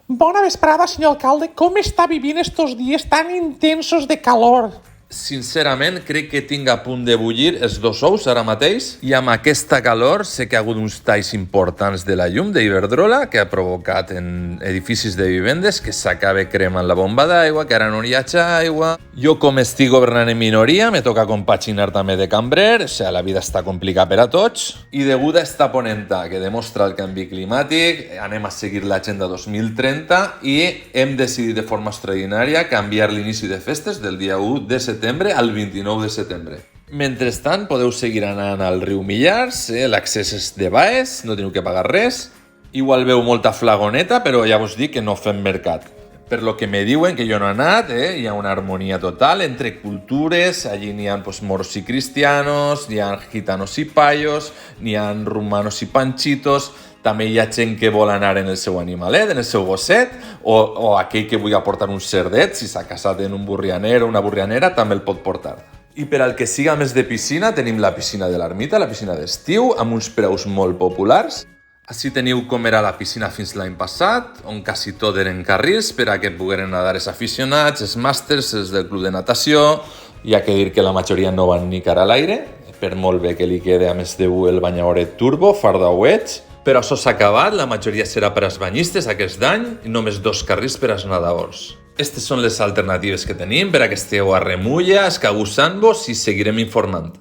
Bona vesprada, senyor alcalde. Com està vivint estos dies tan intensos de calor? Sincerament, crec que tinc a punt de bullir els dos ous ara mateix i amb aquesta calor sé que hi ha hagut uns talls importants de la llum d'Iberdrola que ha provocat en edificis de vivendes que s'acaba cremant la bomba d'aigua, que ara no hi ha aigua. Jo, com estic governant en minoria, me toca compaginar també de cambrer, o sigui, la vida està complicada per a tots. I degut a esta ponenta que demostra el canvi climàtic, anem a seguir l'agenda 2030 i hem decidit de forma extraordinària canviar l'inici de festes del dia 1 de setembre al 29 de setembre. Mentrestant, podeu seguir anant al riu Millars, l'accés és de baix, no teniu que pagar res. Igual veu molta flagoneta, però ja vos dic que no fem mercat. Per lo que me diuen, que jo no he anat, hi ha una harmonia total entre cultures, allí n'hi ha moros i cristianos, n'hi ha gitanos i payos, n'hi ha rumanos i panchitos, també hi ha gent que vol anar en el seu animalet, en el seu gosset, o aquell que vulgui aportar un cerdet, si s'ha casat en un burrianer o una burrianera, també el pot portar. I per al que siga més de piscina, tenim la piscina de l'Ermita, la piscina d'estiu, amb uns preus molt populars. Així teniu com era la piscina fins l'any passat, on quasi tot eren carrils per a que pogueren nedar els aficionats, els màsters, els del club de natació. Hi ha que dir que la majoria no van ni cara a l'aire, per molt bé que li quede a més de el banyaoret turbo, fardauets. Però això s'ha acabat, la majoria serà per als banyistes aquest any i només 2 carrils per als nedadors. Aquestes són les alternatives que tenim per a que esteu a remulla, escagussant-vos i seguirem informant.